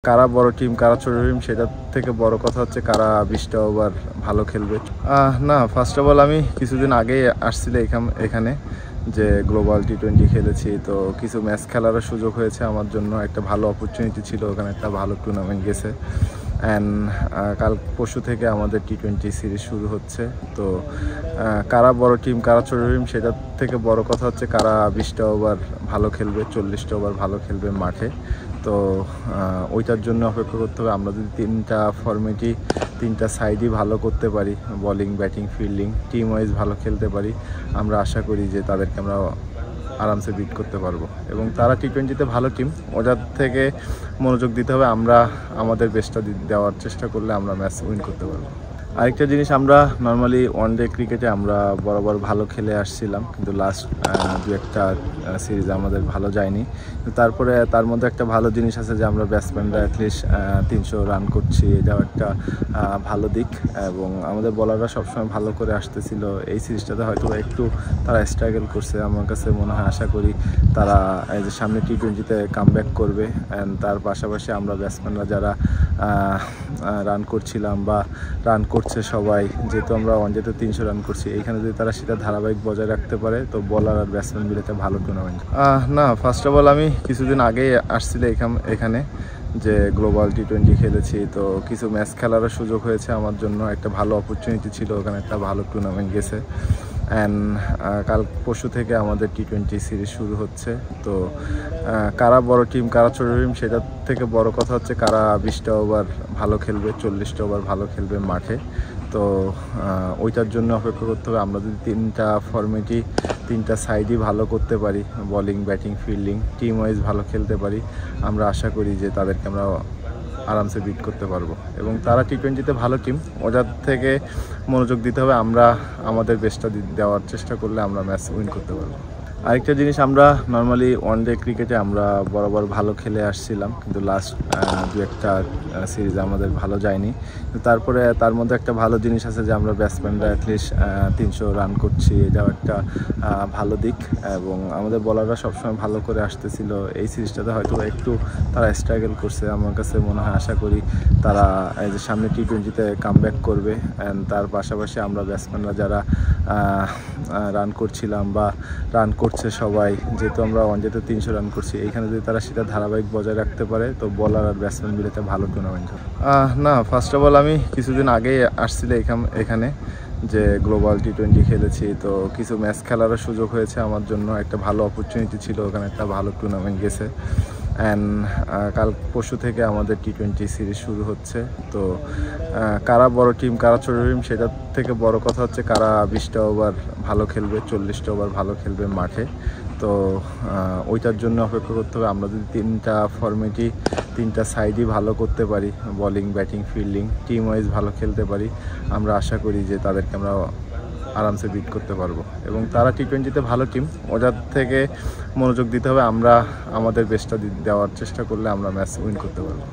কারা বড় টিম কারা ছোট টিম সেটার থেকে বড় কথা হচ্ছে কারা 20টা ওভার ভালো খেলবে। না, ফার্স্ট অফ অল আমি কিছুদিন আগেই আসছিল এখানে যে গ্লোবাল টি20 খেলেছি, তো কিছু ম্যাচ খেলারও সুযোগ হয়েছে আমার জন্য। একটা ভালো অপরচুনিটি ছিল, ওখানে একটা ভালো টুর্নামেন্ট গেছে। অ্যান্ড কাল পরশু থেকে আমাদের টি20 সিরিজ শুরু হচ্ছে। তো কারা বড় টিম কারা ছোট টিম সেটার থেকে বড় কথা হচ্ছে কারা 20টা ওভার ভালো খেলবে, 40টা ওভার ভালো খেলবে মাঠে। তো ওইটার জন্য অপেক্ষা করতে হবে। আমরা যদি তিনটা সাইডই ভালো করতে পারি, bowling batting fielding team wise ভালো খেলতে পারি, আমরা আশা করি যে তাদেরকে আমরা আরামসে বিট করতে পারবো। এবং তারা টি20তে ভালো টিম, ওটার থেকে মনোযোগ দিতে হবে। আমরা আমাদের বেস্টটা দেওয়ার চেষ্টা করলে আমরা ম্যাচ উইন করতে পারবো। আরেকটা জিনিস, আমরা নর্মালি ওয়ানডে ক্রিকেটে আমরা বরাবর ভালো খেলে আসছিলাম, কিন্তু লাস্ট দু একটা সিরিজ আমাদের ভালো যায়নি। তারপরে তার মধ্যে একটা ভালো জিনিস আছে যে আমরা ব্যাটসম্যানরা অ্যাটলিস্ট 300 রান করছি, এটাও একটা ভালো দিক। এবং আমাদের বলাররা সবসময় ভালো করে আসতেছিল। এই সিরিজটাতে হয়তো একটু তারা স্ট্রাগল করছে, আমার কাছে মনে হয়। আশা করি তারা এই যে সামনে টি20তে কামব্যাক করবে। অ্যান্ড তার পাশাপাশি আমরা ব্যাটসম্যানরা যারা রান করছিলাম বা রান করছে সবাই, যেহেতু আমরা ওয়ানডেতে 300 রান করছি, এইখানে যদি তারা সেটা ধারাবাহিক বজায় রাখতে পারে তো বলার আর ব্যাটসম্যান মিলে একটা ভালো টুর্নামেন্ট। না, ফার্স্ট অফ অল আমি কিছুদিন আগেই আসছিল এখানে যে গ্লোবাল টি20 খেলেছি, তো কিছু ম্যাচ খেলারও সুযোগ হয়েছে আমার জন্য। একটা ভালো অপরচুনিটি ছিল, ওখানে একটা ভালো টুর্নামেন্ট গেছে। অ্যান্ড কাল পরশু থেকে আমাদের টি20 সিরিজ শুরু হচ্ছে। তো কারা বড় টিম কারা ছোট টিম সেটার থেকে বড় কথা হচ্ছে কারা 20টা ওভার ভালো খেলবে, 40টা ওভার ভালো খেলবে মাঠে। তো ওইটার জন্য অপেক্ষা করতে হবে। আমরা যদি তিনটা সাইডই ভালো করতে পারি, bowling batting fielding team wise ভালো খেলতে পারি, আমরা আশা করি যে তাদেরকে আমরা আরামসে বিট করতে পারবো। এবং তারা টি20তে ভালো টিম, ওটার থেকে মনোযোগ দিতে হবে। আমরা আমাদের বেস্টটা দেওয়ার চেষ্টা করলে আমরা ম্যাচ উইন করতে পারবো। আরেকটা জিনিস, আমরা নর্মালি ওয়ানডে ক্রিকেটে আমরা বরাবর ভালো খেলে আসছিলাম, কিন্তু লাস্ট দু একটা সিরিজ আমাদের ভালো যায়নি। তারপরে তার মধ্যে একটা ভালো জিনিস আছে যে আমরা ব্যাটসম্যানরা অ্যাটলিস্ট 300 রান করছি, এটাও একটা ভালো দিক। এবং আমাদের বলাররা সবসময় ভালো করে আসতেছিল। এই সিরিজটাতে হয়তো একটু তারা স্ট্রাগল করছে, আমার কাছে মনে হয়। আশা করি তারা এই যে সামনে টি20তে কামব্যাক করবে। অ্যান্ড তার পাশাপাশি আমরা ব্যাটসম্যানরা যারা রান করছিলাম বা রান করছে সবাই, যেহেতু আমরা ওয়ানডেতে 300 রান করছি, এইখানে যদি তারা সেটা ধারাবাহিক বজায় রাখতে পারে তো বলার আর ব্যাটসম্যান মিলে একটা ভালো টুর্নামেন্ট হবে। না, ফার্স্ট অফ অল আমি কিছুদিন আগেই আসছিল এখানে যে গ্লোবাল টি20 খেলেছি, তো কিছু ম্যাচ খেলারও সুযোগ হয়েছে আমার জন্য। একটা ভালো অপরচুনিটি ছিল, ওখানে একটা ভালো টুর্নামেন্ট গেছে। অ্যান্ড কাল পরশু থেকে আমাদের টি20 সিরিজ শুরু হচ্ছে। তো কারা বড় টিম কারা ছোট টিম সেটার থেকে বড় কথা হচ্ছে কারা 20টা ওভার ভালো খেলবে, 40টা ওভার ভালো খেলবে মাঠে। তো ওইটার জন্য অপেক্ষা করতে হবে। আমরা যদি তিনটা সাইডই ভালো করতে পারি, bowling batting fielding team wise ভালো খেলতে পারি, আমরা আশা করি যে তাদেরকে আমরা আরামসে বিট করতে পারবো। এবং তারা টি20তে ভালো টিম, ওটার থেকে মনোযোগ দিতে হবে। আমরা আমাদের বেস্টটা দেওয়ার চেষ্টা করলে আমরা ম্যাচ উইন করতে পারবো।